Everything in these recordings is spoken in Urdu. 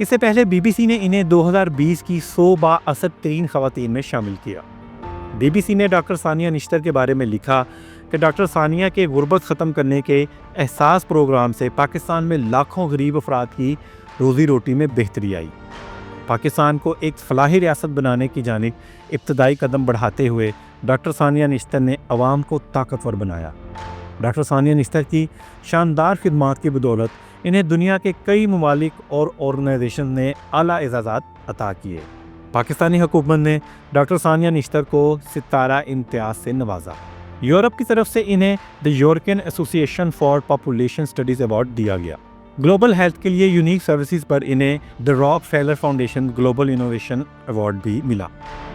اس سے پہلے بی بی سی نے انہیں 2020 کی 100 بااثر ترین خواتین میں شامل کیا۔ بی بی سی نے ڈاکٹر ثانیہ نشتر کے بارے میں لکھا کہ ڈاکٹر ثانیہ کے غربت ختم کرنے کے احساس پروگرام سے پاکستان میں لاکھوں غریب افراد کی روزی روٹی میں بہتری آئی۔ پاکستان کو ایک فلاحی ریاست بنانے کی جانب ابتدائی قدم بڑھاتے ہوئے ڈاکٹر ثانیہ نشتر نے عوام کو طاقتور بنایا۔ ڈاکٹر ثانیہ نشتر کی شاندار خدمات کی بدولت انہیں دنیا کے کئی ممالک اور آرگنائزیشن نے اعلیٰ اعزازات عطا کیے۔ پاکستانی حکومت نے ڈاکٹر ثانیہ نشتر کو ستارہ امتیاز سے نوازا۔ یورپ کی طرف سے انہیں دی یورپین ایسوسی ایشن فار پاپولیشن اسٹڈیز ایوارڈ دیا گیا۔ گلوبل ہیلتھ کے لیے یونیک سروسز پر انہیں the Rockefeller Foundation global innovation award بھی ملا۔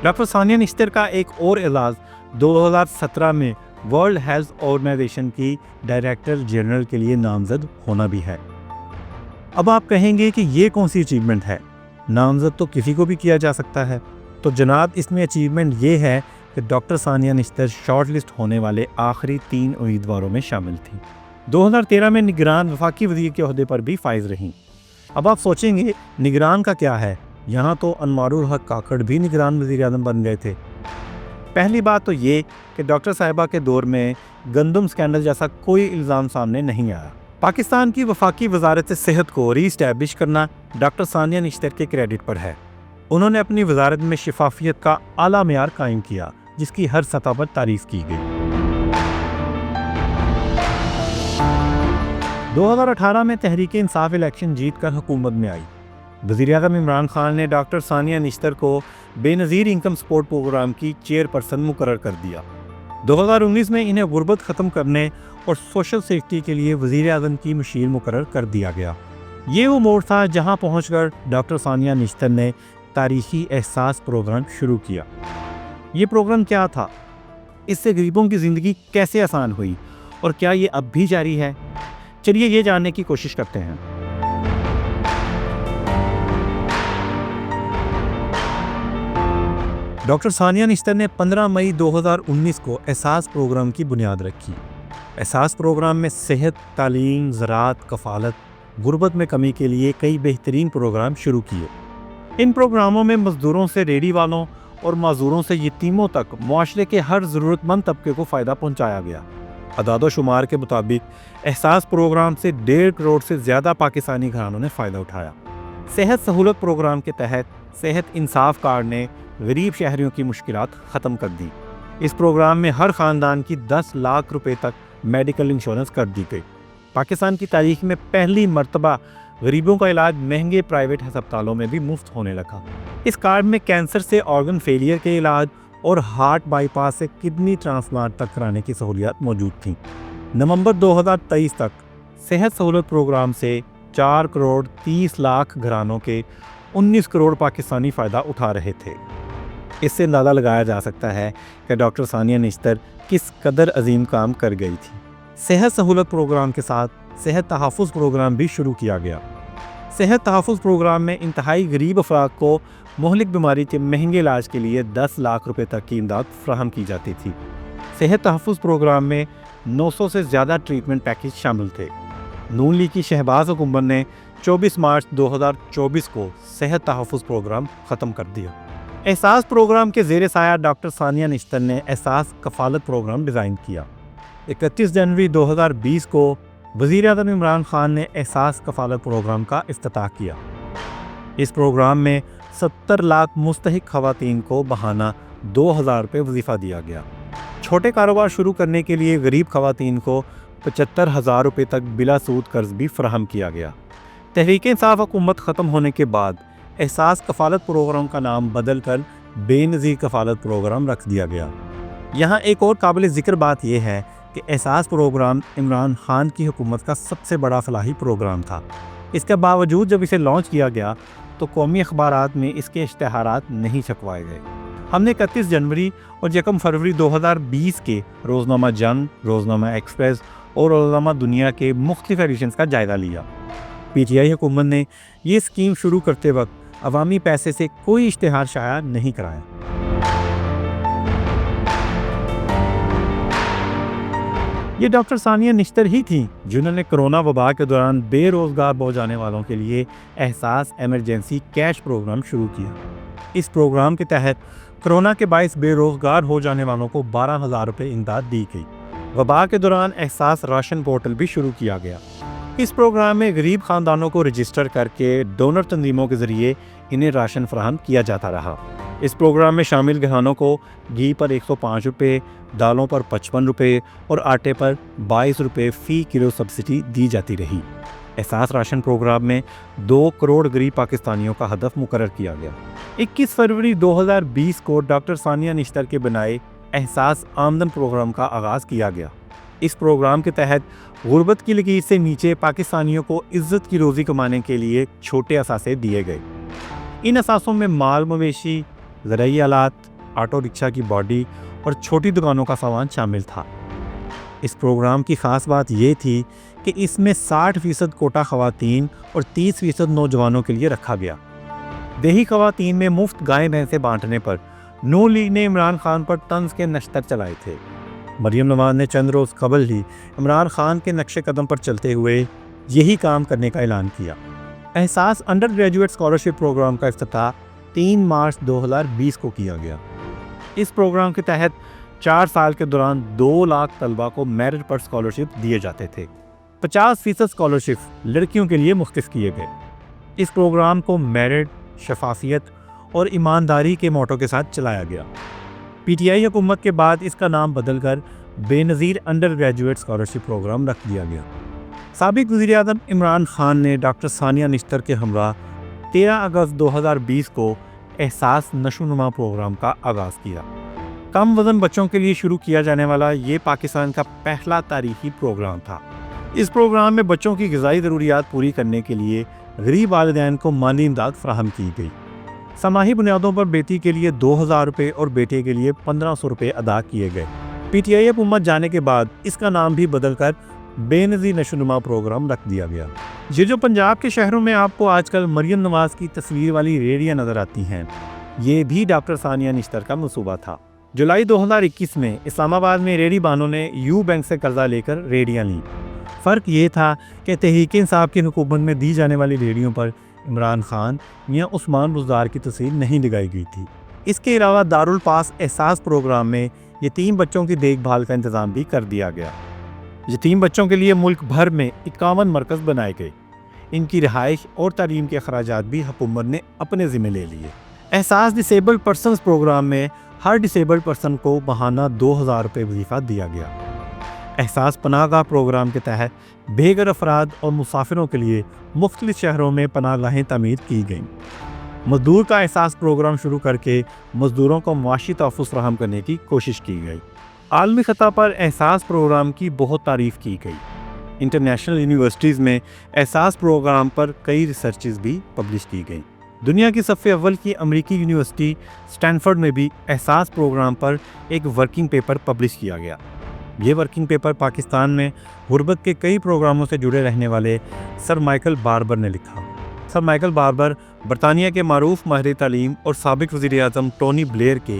ڈاکٹر ثانیہ نشتر کا ایک اور اعزاز 2017 میں ورلڈ ہیلتھ آرگنائزیشن کی ڈائریکٹر جنرل کے لیے نامزد ہونا بھی ہے۔ اب آپ کہیں گے کہ یہ کون سی اچیومنٹ ہے؟ نامزد تو کسی کو بھی کیا جا سکتا ہے۔ تو جناب اس میں اچیومنٹ یہ ہے کہ ڈاکٹر ثانیہ نشتر شارٹ لسٹ ہونے والے آخری 3 امیدواروں میں شامل تھیں۔ 2013 میں نگران وفاقی وزیر کے عہدے پر بھی فائز رہیں۔ اب آپ سوچیں گے نگران کا کیا ہے؟ یہاں تو انوار الحق کاکڑ بھی نگران وزیر اعظم بن گئے تھے۔ پہلی بات تو یہ کہ ڈاکٹر صاحبہ کے دور میں گندم سکینڈل جیسا کوئی الزام سامنے نہیں آیا۔ پاکستان کی وفاقی وزارت صحت کو ری اسٹیبلش کرنا ڈاکٹر ثانیہ نشتر کے کریڈٹ پر ہے۔ انہوں نے اپنی وزارت میں شفافیت کا اعلیٰ معیار قائم کیا، جس کی ہر سطح پر تعریف کی گئی۔ 2018 میں تحریک انصاف الیکشن جیت کر حکومت میں آئی۔ وزیر اعظم عمران خان نے ڈاکٹر ثانیہ نشتر کو بے نظیر انکم سپورٹ پروگرام کی چیئرپرسن مقرر کر دیا۔ 2019 میں انہیں غربت ختم کرنے اور سوشل سیفٹی کے لیے وزیر اعظم کی مشیر مقرر کر دیا گیا۔ یہ وہ موڑ تھا جہاں پہنچ کر ڈاکٹر ثانیہ نشتر نے تاریخی احساس پروگرام شروع کیا۔ یہ پروگرام کیا تھا؟ اس سے غریبوں کی زندگی کیسے آسان ہوئی اور کیا یہ اب بھی جاری ہے؟ چلیے یہ جاننے کی کوشش کرتے ہیں۔ ڈاکٹر ثانیہ نشتر نے 15 مئی 2019 کو احساس پروگرام کی بنیاد رکھی۔ احساس پروگرام میں صحت، تعلیم، زراعت، کفالت، غربت میں کمی کے لیے کئی بہترین پروگرام شروع کیے۔ ان پروگراموں میں مزدوروں سے ریڑھی والوں اور معذوروں سے یتیموں تک معاشرے کے ہر ضرورت مند طبقے کو فائدہ پہنچایا گیا۔ اعداد و شمار کے مطابق احساس پروگرام سے 1.5 کروڑ سے زیادہ پاکستانی گھرانوں نے فائدہ اٹھایا۔ صحت سہولت پروگرام کے تحت صحت انصاف کارڈ نے غریب شہریوں کی مشکلات ختم کر دی۔ اس پروگرام میں ہر خاندان کی 10 لاکھ روپے تک میڈیکل انشورنس کر دی گئی۔ پاکستان کی تاریخ میں پہلی مرتبہ غریبوں کا علاج مہنگے پرائیویٹ ہسپتالوں میں بھی مفت ہونے لگا۔ اس کارڈ میں کینسر سے آرگن فیلئر کے علاج اور ہارٹ بائی پاس سے کڈنی ٹرانسپلانٹ تک کرانے کی سہولیات موجود تھیں۔ نومبر 2023 تک صحت سہولت پروگرام سے 4 کروڑ 30 لاکھ گھرانوں کے 19 کروڑ پاکستانی فائدہ اٹھا رہے تھے۔ اس سے اندازہ لگایا جا سکتا ہے کہ ڈاکٹر ثانیہ نشتر کس قدر عظیم کام کر گئی تھی۔ صحت سہولت پروگرام کے ساتھ صحت تحفظ پروگرام بھی شروع کیا گیا۔ صحت تحفظ پروگرام میں انتہائی غریب افراد کو مہلک بیماری کے مہنگے علاج کے لیے 10 لاکھ روپے تک کی امداد فراہم کی جاتی تھی۔ صحت تحفظ پروگرام میں 900 سے زیادہ ٹریٹمنٹ پیکیج شامل تھے۔ نون لیگ کی شہباز حکومت نے 24 مارچ 2024 کو صحت تحفظ پروگرام ختم کر دیا۔ احساس پروگرام کے زیر سایہ ڈاکٹر ثانیہ نشتر نے احساس کفالت پروگرام ڈیزائن کیا۔ 31 جنوری 2020 کو وزیر اعظم عمران خان نے احساس کفالت پروگرام کا افتتاح کیا۔ اس پروگرام میں 70 لاکھ مستحق خواتین کو ماہانہ 2000 روپے وظیفہ دیا گیا۔ چھوٹے کاروبار شروع کرنے کے لیے غریب خواتین کو 75,000 روپے تک بلا سود قرض بھی فراہم کیا گیا۔ تحریک انصاف حکومت ختم ہونے کے بعد احساس کفالت پروگرام کا نام بدل کر بے نظیر کفالت پروگرام رکھ دیا گیا۔ یہاں ایک اور قابل ذکر بات یہ ہے کہ احساس پروگرام عمران خان کی حکومت کا سب سے بڑا فلاحی پروگرام تھا۔ اس کے باوجود جب اسے لانچ کیا گیا تو قومی اخبارات میں اس کے اشتہارات نہیں چھپوائے گئے۔ ہم نے 31 جنوری اور 1 فروری 2020 کے روزنامہ جنگ، روزنامہ ایکسپریس اور روزنامہ دنیا کے مختلف ایڈیشنز کا جائزہ لیا۔ پی ٹی آئی حکومت نے یہ اسکیم شروع کرتے وقت عوامی پیسے سے کوئی اشتہار شائع نہیں کرایا۔ یہ ڈاکٹر ثانیہ نشتر ہی تھیں جنہوں نے کرونا وبا کے دوران بے روزگار ہو جانے والوں کے لیے احساس ایمرجنسی کیش پروگرام شروع کیا۔ اس پروگرام کے تحت کرونا کے باعث بے روزگار ہو جانے والوں کو 12,000 روپے امداد دی گئی۔ وبا کے دوران احساس راشن پورٹل بھی شروع کیا گیا۔ اس پروگرام میں غریب خاندانوں کو رجسٹر کر کے ڈونر تنظیموں کے ذریعے انہیں راشن فراہم کیا جاتا رہا۔ اس پروگرام میں شامل گھرانوں کو گھی پر 105 روپے، دالوں پر 55 روپے اور آٹے پر 22 روپے فی کلو سبسڈی دی جاتی رہی۔ احساس راشن پروگرام میں 2 کروڑ غریب پاکستانیوں کا ہدف مقرر کیا گیا۔ 21 فروری 2020 کو ڈاکٹر ثانیہ نشتر کے بنائے احساس آمدن پروگرام کا آغاز کیا گیا۔ اس پروگرام کے تحت غربت کی لکیر سے نیچے پاکستانیوں کو عزت کی روزی کمانے کے لیے چھوٹے اثاثے دیے گئے۔ ان اثاثوں میں مال مویشی، زرعی آلات، آٹو رکشہ کی باڈی اور چھوٹی دکانوں کا سامان شامل تھا۔ اس پروگرام کی خاص بات یہ تھی کہ اس میں 60% کوٹا خواتین اور 30% نوجوانوں کے لیے رکھا گیا۔ دیہی خواتین میں مفت گائے بھینسیں بانٹنے پر نون لیگ نے عمران خان پر طنز کے نشتر چلائے تھے۔ مریم نواز نے چند روز قبل ہی عمران خان کے نقش قدم پر چلتے ہوئے یہی کام کرنے کا اعلان کیا۔ احساس انڈر گریجویٹ اسکالرشپ پروگرام کا افتتاح 3 مارچ 2020 کو کیا گیا۔ اس پروگرام کے تحت 4 سال کے دوران 2 لاکھ طلبہ کو میرٹ پر اسکالرشپ دیے جاتے تھے۔ 50% اسکالرشپ لڑکیوں کے لیے مختص کیے گئے۔ اس پروگرام کو میرٹ، شفافیت اور ایمانداری کے موٹو کے ساتھ چلایا گیا۔ پی ٹی آئی حکومت کے بعد اس کا نام بدل کر بے نظیر انڈر گریجویٹ اسکالرشپ پروگرام رکھ دیا گیا۔ سابق وزیر اعظم عمران خان نے ڈاکٹر ثانیہ نشتر کے ہمراہ 13 اگست 2020 کو احساس نشو نما پروگرام کا آغاز کیا۔ کم وزن بچوں کے لیے شروع کیا جانے والا یہ پاکستان کا پہلا تاریخی پروگرام تھا۔ اس پروگرام میں بچوں کی غذائی ضروریات پوری کرنے کے لیے غریب والدین کو مالی امداد فراہم کی گئی۔ سماحی بنیادوں پر بیٹی کے لیے 2,000 روپے اور بیٹے کے لیے 1,500 روپے ادا کیے گئے۔ پی ٹی آئی حکومت جانے کے بعد اس کا نام بھی بدل کر بے نظیر نشو نما پروگرام رکھ دیا گیا۔ یہ جو پنجاب کے شہروں میں آپ کو آج کل مریم نواز کی تصویر والی ریڑیاں نظر آتی ہیں، یہ بھی ڈاکٹر ثانیہ نشتر کا منصوبہ تھا۔ جولائی 2021 میں اسلام آباد میں ریڑی بانوں نے یو بینک سے قرضہ لے کر ریڑیاں لیں۔ فرق یہ تھا کہ تحریک انصاف کی حکومت میں دی جانے والی ریڑیوں پر عمران خان یا عثمان بزدار کی تصویر نہیں لگائی گئی تھی۔ اس کے علاوہ دارالپاس احساس پروگرام میں یتیم بچوں کی دیکھ بھال کا انتظام بھی کر دیا گیا۔ یتیم بچوں کے لیے ملک بھر میں 51 مرکز بنائے گئے۔ ان کی رہائش اور تعلیم کے اخراجات بھی حکومت نے اپنے ذمہ لے لیے۔ احساس ڈسیبلڈ پرسنز پروگرام میں ہر ڈسیبلڈ پرسن کو ماہانہ 2,000 روپے وظیفہ دیا گیا۔ احساس پناہ گاہ پروگرام کے تحت بے گھر افراد اور مسافروں کے لیے مختلف شہروں میں پناہ گاہیں تعمیر کی گئیں۔ مزدور کا احساس پروگرام شروع کر کے مزدوروں کو معاشی تحفظ فراہم کرنے کی کوشش کی گئی۔ عالمی سطح پر احساس پروگرام کی بہت تعریف کی گئی۔ انٹرنیشنل یونیورسٹیز میں احساس پروگرام پر کئی ریسرچز بھی پبلش کی گئیں۔ دنیا کی صف اول کی امریکی یونیورسٹی اسٹینفورڈ میں بھی احساس پروگرام پر ایک ورکنگ پیپر پبلش کیا گیا۔ یہ ورکنگ پیپر پاکستان میں غربت کے کئی پروگراموں سے جڑے رہنے والے سر مائیکل باربر نے لکھا۔ سر مائیکل باربر برطانیہ کے معروف ماہر تعلیم اور سابق وزیر اعظم ٹونی بلیئر کے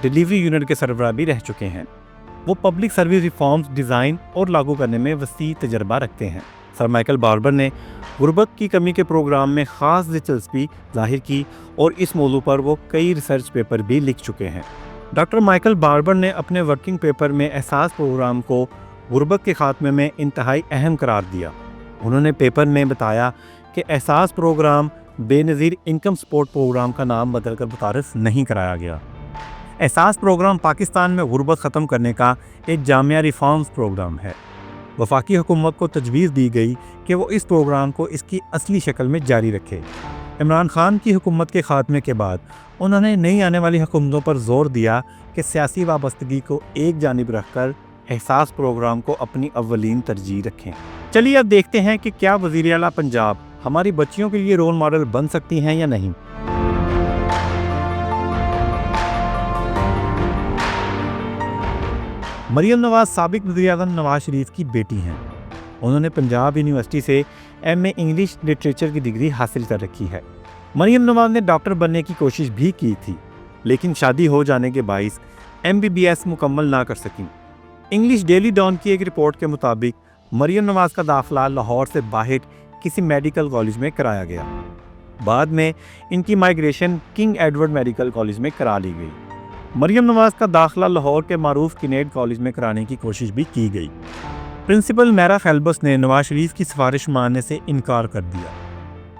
ڈیلیوری یونٹ کے سربراہ بھی رہ چکے ہیں۔ وہ پبلک سروس ریفارمز ڈیزائن اور لاگو کرنے میں وسیع تجربہ رکھتے ہیں۔ سر مائیکل باربر نے غربت کی کمی کے پروگرام میں خاص دلچسپی ظاہر کی اور اس موضوع پر وہ کئی ریسرچ پیپر بھی لکھ چکے ہیں۔ ڈاکٹر مائیکل باربر نے اپنے ورکنگ پیپر میں احساس پروگرام کو غربت کے خاتمے میں انتہائی اہم قرار دیا۔ انہوں نے پیپر میں بتایا کہ احساس پروگرام بے نظیر انکم سپورٹ پروگرام کا نام بدل کر متعارف نہیں کرایا گیا۔ احساس پروگرام پاکستان میں غربت ختم کرنے کا ایک جامعہ ریفارمز پروگرام ہے۔ وفاقی حکومت کو تجویز دی گئی کہ وہ اس پروگرام کو اس کی اصلی شکل میں جاری رکھے۔ عمران خان کی حکومت کے خاتمے کے بعد انہوں نے نئی آنے والی حکومتوں پر زور دیا کہ سیاسی وابستگی کو ایک جانب رکھ کر احساس پروگرام کو اپنی اولین ترجیح رکھیں۔ چلیے اب دیکھتے ہیں کہ کیا وزیر اعلیٰ پنجاب ہماری بچیوں کے لیے رول ماڈل بن سکتی ہیں یا نہیں۔ مریم نواز سابق وزیر اعظم نواز شریف کی بیٹی ہیں۔ انہوں نے پنجاب یونیورسٹی سے ایم اے انگلش لٹریچر کی ڈگری حاصل کر رکھی ہے۔ مریم نواز نے ڈاکٹر بننے کی کوشش بھی کی تھی، لیکن شادی ہو جانے کے باعث MBBS مکمل نہ کر سکیں۔ انگلش ڈیلی ڈان کی ایک رپورٹ کے مطابق مریم نواز کا داخلہ لاہور سے باہر کسی میڈیکل کالج میں کرایا گیا۔ بعد میں ان کی migration king Edward medical college میں کرا لی گئی۔ مریم نواز کا داخلہ لاہور کے معروف کنیڈ کالج میں کرانے کی کوشش بھی کی گئی۔ پرنسپل میرا فیلبس نے نواز شریف کی سفارش ماننے سے انکار کر دیا۔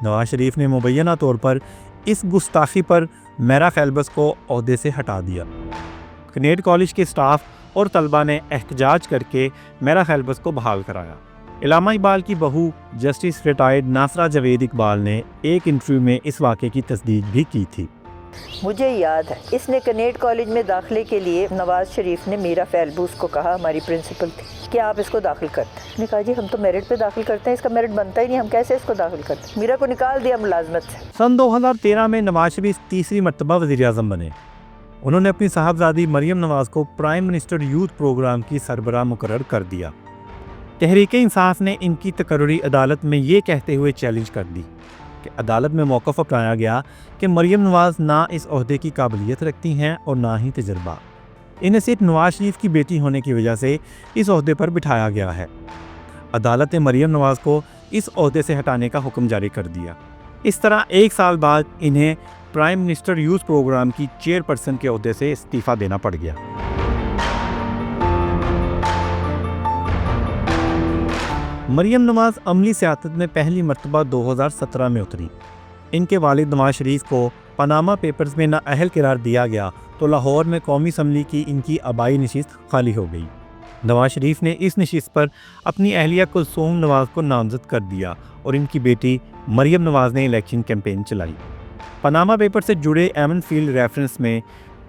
نواز شریف نے مبینہ طور پر اس گستاخی پر میرا فیلبس کو عہدے سے ہٹا دیا۔ کنیڈ کالج کے اسٹاف اور طلبہ نے احتجاج کر کے میرا فیلبس کو بحال کرایا۔ علامہ اقبال کی بہو جسٹس ریٹائرڈ ناصرہ جاوید اقبال نے ایک انٹرویو میں اس واقعے کی تصدیق بھی کی تھی۔ مجھے یاد ہے اس نے کنیڈ کالج میں داخلے کے لیے نواز شریف نے میرا فیلبوس کو کہا، ہماری پرنسپل تھی، کہ آپ اس کو داخل کرتے ہیں۔ نے کہا جی ہم تو میرٹ پہ داخل کرتے ہیں، اس کا میرٹ بنتا ہی نہیں، ہم کیسے اس کو داخل کرتے ہیں؟ میرا کو نکال دیا ملازمت سے۔ سن 2013 میں نواز شریف تیسری مرتبہ وزیر اعظم بنے۔ انہوں نے اپنی صاحبزادی مریم نواز کو پرائم منسٹر یوتھ پروگرام کی سربراہ مقرر کر دیا۔ تحریک انصاف نے ان کی تقرری عدالت میں یہ کہتے ہوئے چیلنج کر دی کہ عدالت میں موقف اپنایا گیا کہ مریم نواز نہ اس عہدے کی قابلیت رکھتی ہیں اور نہ ہی تجربہ۔ انہیں صرف نواز شریف کی بیٹی ہونے کی وجہ سے اس عہدے پر بٹھایا گیا ہے۔ عدالت نے مریم نواز کو اس عہدے سے ہٹانے کا حکم جاری کر دیا۔ اس طرح ایک سال بعد انہیں پرائم منسٹر یوتھ پروگرام کی چیئرپرسن کے عہدے سے استعفیٰ دینا پڑ گیا۔ مریم نواز عملی سیاست میں پہلی مرتبہ 2017 میں اتری۔ ان کے والد نواز شریف کو پاناما پیپرز میں نااہل قرار دیا گیا تو لاہور میں قومی اسمبلی کی ان کی آبائی نشست خالی ہو گئی۔ نواز شریف نے اس نشست پر اپنی اہلیہ کلثوم نواز کو نامزد کر دیا اور ان کی بیٹی مریم نواز نے الیکشن کیمپین چلائی۔ پاناما پیپر سے جڑے ایمن فیلڈ ریفرنس میں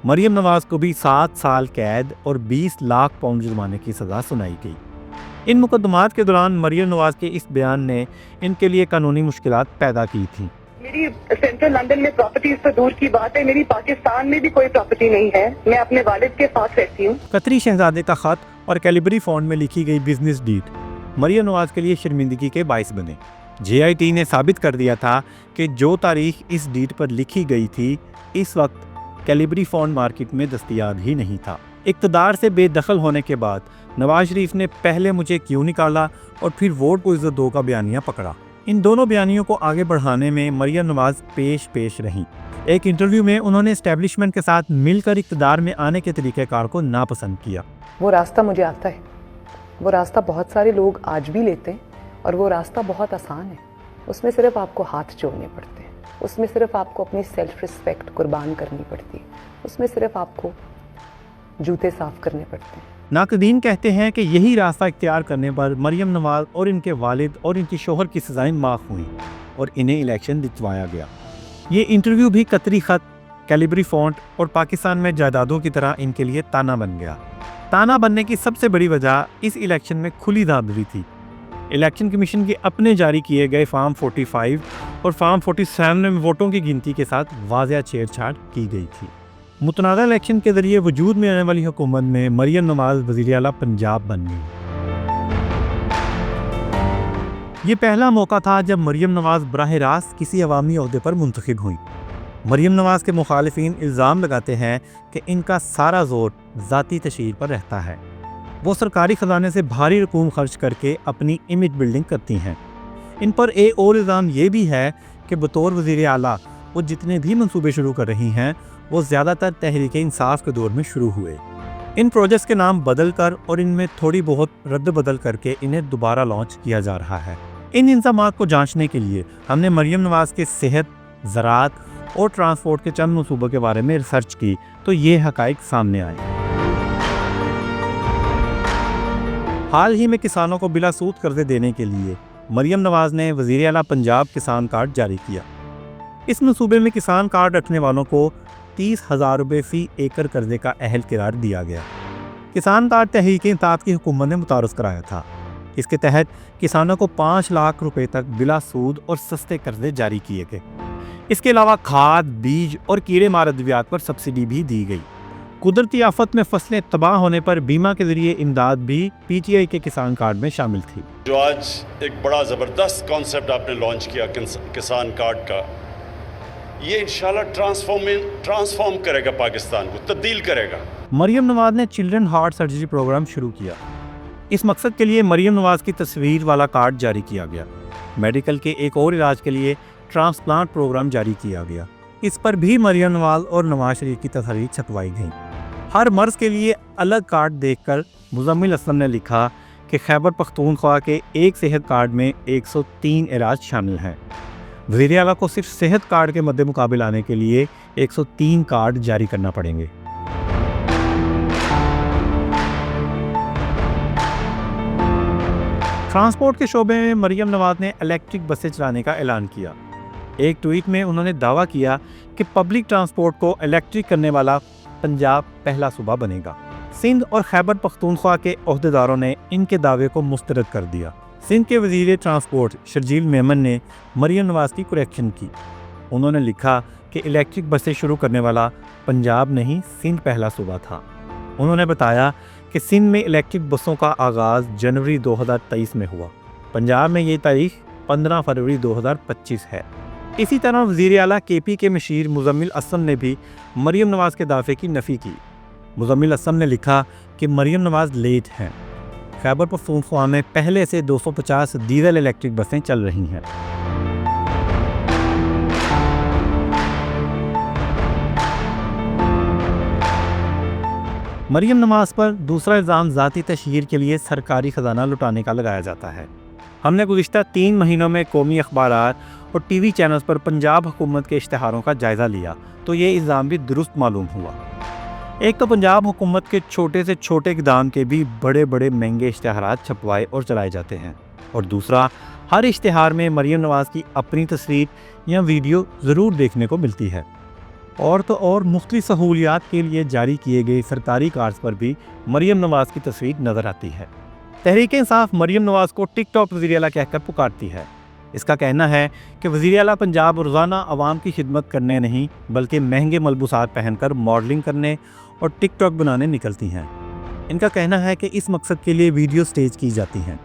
مریم نواز کو بھی 7 سال قید اور 20 لاکھ پاؤنڈ جرمانے کی سزا سنائی گئی۔ ان مقدمات کے دوران مریم نواز کے اس بیان نے ان کے لیے قانونی مشکلات پیدا کی تھیں۔ میری سینٹرل لندن میں پراپرٹیز تو دور کی بات ہے، میری پاکستان میں بھی کوئی پراپرٹی نہیں ہے، میں اپنے والد کے ساتھ رہتی ہوں۔ قطری شہزادے کا خط اور کیلیبری فونٹ میں لکھی گئی بزنس ڈیڈ مریم نواز کے لیے شرمندگی کے باعث بنے۔ JIT نے ثابت کر دیا تھا کہ جو تاریخ اس ڈیڈ پر لکھی گئی تھی اس وقت کیلیبری فونٹ مارکیٹ میں دستیاب ہی نہیں تھا۔ اقتدار سے بے دخل ہونے کے بعد نواز شریف نے پہلے مجھے کیوں نکالا اور پھر ووٹ کو عزت دو کا بیانیہ پکڑا۔ ان دونوں بیانیوں کو آگے بڑھانے میں مریم نواز پیش رہیں۔ ایک انٹرویو میں انہوں نے اسٹیبلشمنٹ کے ساتھ مل کر اقتدار میں آنے کے طریقہ کار کو ناپسند کیا۔ وہ راستہ مجھے آتا ہے، وہ راستہ بہت سارے لوگ آج بھی لیتے ہیں اور وہ راستہ بہت آسان ہے۔ اس میں صرف آپ کو ہاتھ جوڑنے پڑتے ہیں، اس میں صرف آپ کو اپنی سیلف رسپیکٹ قربان کرنی پڑتی ہے، اس میں صرف آپ کو جوتے صاف کرنے پڑتے ہیں۔ ناقدین کہتے ہیں کہ یہی راستہ اختیار کرنے پر مریم نواز اور ان کے والد اور ان کی شوہر کی سزائیں معاف ہوئیں اور انہیں الیکشن جتوایا گیا۔ یہ انٹرویو بھی قطری خط، کیلیبری فونٹ اور پاکستان میں جائیدادوں کی طرح ان کے لیے تانا بن گیا۔ تانا بننے کی سب سے بڑی وجہ اس الیکشن میں کھلی دھاندلی تھی۔ الیکشن کمیشن کے اپنے جاری کیے گئے فارم 45 اور فارم 47 میں ووٹوں کی گنتی کے ساتھ واضح چھیڑ چھاڑ کی گئی تھی۔ متنازع الیکشن کے ذریعے وجود میں آنے والی حکومت میں مریم نواز وزیر اعلیٰ پنجاب بن گئی۔ یہ پہلا موقع تھا جب مریم نواز براہ راست کسی عوامی عہدے پر منتخب ہوئیں۔ مریم نواز کے مخالفین الزام لگاتے ہیں کہ ان کا سارا زور ذاتی تشہیر پر رہتا ہے۔ وہ سرکاری خزانے سے بھاری رقوم خرچ کر کے اپنی امیج بلڈنگ کرتی ہیں۔ ان پر ایک اور الزام یہ بھی ہے کہ بطور وزیر اعلیٰ وہ جتنے بھی منصوبے شروع کر رہی ہیں وہ زیادہ تر تحریک انصاف کے دور میں شروع ہوئے۔ ان پروجیکٹس کے نام بدل کر اور ان میں تھوڑی بہت رد بدل کر کے انہیں دوبارہ لانچ کیا جا رہا ہے۔ ان الزامات کو جانچنے کے لیے ہم نے مریم نواز کے صحت، زراعت اور ٹرانسپورٹ کے چند منصوبوں کے بارے میں ریسرچ کی تو یہ حقائق سامنے آئے۔ حال ہی میں کسانوں کو بلا سود قرضے دینے کے لیے مریم نواز نے وزیر اعلیٰ پنجاب کسان کارڈ جاری کیا۔ اس منصوبے میں کسان کارڈ رکھنے والوں کو 30,000 روپے فی ایکڑ قرضے کا اہل قرار دیا گیا۔ کسان کارڈ تحریک انصاف کی حکومت نے متعارف کرایا تھا۔ اس کے تحت کسانوں کو 5 لاکھ روپے تک بلا سود اور سستے قرضے جاری کیے گئے۔ اس کے علاوہ کھاد، بیج اور کیڑے مار ادویات پر سبسڈی بھی دی گئی۔ قدرتی آفت میں فصلیں تباہ ہونے پر بیمہ کے ذریعے امداد بھی PTI کے کسان کارڈ میں شامل تھی۔ جو آج ایک بڑا زبردست کانسیپٹ آپ نے لانچ کیا کسان کارڈ کا، یہ انشاءاللہ ٹرانسفارم کرے گا، پاکستان کو تبدیل کرے گا۔ مریم نواز نے چلڈرن ہارٹ سرجری پروگرام شروع کیا۔ اس مقصد کے لیے مریم نواز کی تصویر والا کارڈ جاری کیا گیا۔ میڈیکل کے ایک اور علاج کے لیے ٹرانسپلانٹ پروگرام جاری کیا گیا۔ اس پر بھی مریم نواز اور نواز شریف کی تصاویر چھپوائی گئیں۔ ہر مرض کے لیے الگ کارڈ دیکھ کر مزمل اسلم نے لکھا کہ خیبر پختونخوا کے ایک صحت کارڈ میں 103 علاج شامل ہیں۔ وزیر اعلیٰ کو صرف صحت کارڈ کے مد مقابل آنے کے لیے 103 کارڈ جاری کرنا پڑیں گے۔ ٹرانسپورٹ کے شعبے میں مریم نواز نے الیکٹرک بسیں چلانے کا اعلان کیا۔ ایک ٹویٹ میں انہوں نے دعویٰ کیا کہ پبلک ٹرانسپورٹ کو الیکٹرک کرنے والا پنجاب پہلا صوبہ بنے گا۔ سندھ اور خیبر پختونخوا کے عہدیداروں نے ان کے دعوے کو مسترد کر دیا۔ سندھ کے وزیر ٹرانسپورٹ شرجیل میمن نے مریم نواز کی کریکشن کی۔ انہوں نے لکھا کہ الیکٹرک بسیں شروع کرنے والا پنجاب نہیں، سندھ پہلا صوبہ تھا۔ انہوں نے بتایا کہ سندھ میں الیکٹرک بسوں کا آغاز جنوری 2023 میں ہوا۔ پنجاب میں یہ تاریخ 15 فروری 2025 ہے۔ اسی طرح وزیر اعلیٰ KP کے مشیر مزمل اسلم نے بھی مریم نواز کے دعوے کی نفی کی۔ مزمل اسلم نے لکھا کہ مریم نواز لیٹ ہیں۔ خیبر پختونخوا میں پہلے سے 250 ڈیزل الیکٹرک بسیں چل رہی ہیں۔ مریم نواز پر دوسرا الزام ذاتی تشہیر کے لیے سرکاری خزانہ لٹانے کا لگایا جاتا ہے۔ ہم نے گزشتہ 3 مہینوں میں قومی اخبارات اور ٹی وی چینلز پر پنجاب حکومت کے اشتہاروں کا جائزہ لیا تو یہ الزام بھی درست معلوم ہوا۔ ایک تو پنجاب حکومت کے چھوٹے سے چھوٹے اقدام کے بھی بڑے بڑے مہنگے اشتہارات چھپوائے اور چلائے جاتے ہیں، اور دوسرا ہر اشتہار میں مریم نواز کی اپنی تصویر یا ویڈیو ضرور دیکھنے کو ملتی ہے۔ اور تو اور مختلف سہولیات کے لیے جاری کیے گئے سرکاری کارڈز پر بھی مریم نواز کی تصویر نظر آتی ہے۔ تحریک انصاف مریم نواز کو ٹک ٹاک وزیر اعلیٰ کہہ کر پکارتی ہے۔ اس کا کہنا ہے کہ وزیر اعلیٰ پنجاب روزانہ عوام کی خدمت کرنے نہیں بلکہ مہنگے ملبوسات پہن کر ماڈلنگ کرنے اور ٹک ٹاک بنانے نکلتی ہیں۔ ان کا کہنا ہے کہ اس مقصد کے لیے ویڈیو سٹیج کی جاتی ہیں۔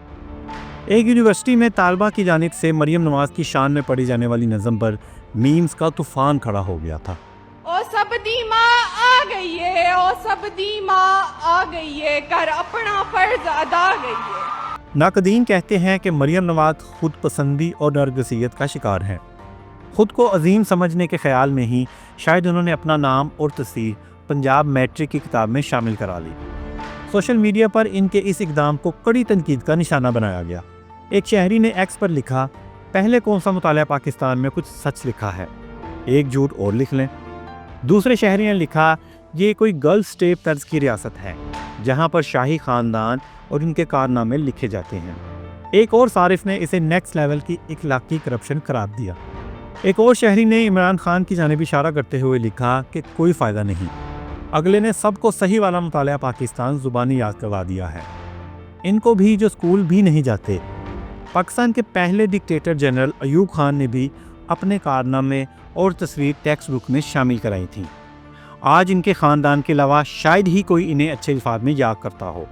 ایک یونیورسٹی میں طالبہ کی جانب سے مریم نواز کی شان میں پڑھی جانے والی نظم پر میمز کا طوفان کھڑا ہو گیا تھا۔ او سب دی ماں آ گئی ہے، او سب دی ماں آ گئی ہے، کر اپنا فرض ادا گئی ہے۔ ناقدین کہتے ہیں کہ مریم نواز خود پسندی اور نرگسیت کا شکار ہیں۔ خود کو عظیم سمجھنے کے خیال میں ہی شاید انہوں نے اپنا نام اور تصویر پنجاب میٹرک کی کتاب میں شامل کرا لی۔ سوشل میڈیا پر ان کے اس اقدام کو کڑی تنقید کا نشانہ بنایا گیا۔ ایک شہری نے ایکس پر لکھا، پہلے کون سا مطالعہ پاکستان میں کچھ سچ لکھا ہے، ایک جھوٹ اور لکھ لیں۔ دوسرے شہری نے لکھا، یہ کوئی گرل اسٹیٹ طرز کی ریاست ہے جہاں پر شاہی خاندان اور ان کے کارنامے لکھے جاتے ہیں۔ ایک اور صارف نے اسے نیکسٹ لیول کی اخلاقی کرپشن قرار دیا۔ ایک اور شہری نے عمران خان کی جانب اشارہ کرتے ہوئے لکھا کہ کوئی فائدہ نہیں۔ اگلے نے سب کو صحیح والا مطالعہ پاکستان زبانی یاد کروا دیا ہے، ان کو بھی جو اسکول بھی نہیں جاتے۔ پاکستان کے پہلے ڈکٹیٹر جنرل ایوب خان نے بھی اپنے کارنامے اور تصویر ٹیکسٹ بک میں شامل کرائی تھی۔ آج ان کے خاندان کے علاوہ شاید ہی کوئی انہیں اچھے الفاظ میں یاد کرتا ہو۔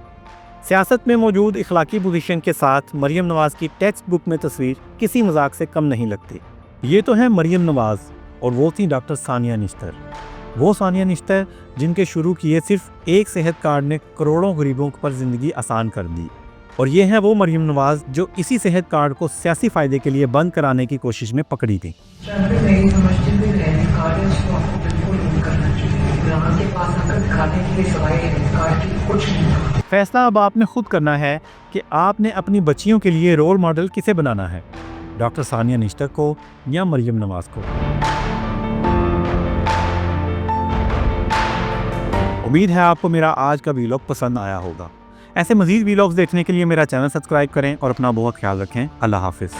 سیاست میں موجود اخلاقی پوزیشن کے ساتھ مریم نواز کی ٹیکسٹ بک میں تصویر کسی مذاق سے کم نہیں لگتی۔ یہ تو ہے مریم نواز، اور وہ تھی ڈاکٹر ثانیہ نشتر۔ وہ ثانیہ نشتر جن کے شروع کیے صرف ایک صحت کارڈ نے کروڑوں غریبوں پر زندگی آسان کر دی، اور یہ ہے وہ مریم نواز جو اسی صحت کارڈ کو سیاسی فائدے کے لیے بند کرانے کی کوشش میں پکڑی تھی۔ فیصلہ اب آپ نے خود کرنا ہے کہ آپ نے اپنی بچیوں کے لیے رول ماڈل کسے بنانا ہے، ڈاکٹر ثانیہ نشتر کو یا مریم نواز کو۔ امید ہے آپ کو میرا آج کا ویلاگ پسند آیا ہوگا۔ ایسے مزید ویلاگز دیکھنے کے لیے میرا چینل سبسکرائب کریں اور اپنا بہت خیال رکھیں۔ اللہ حافظ۔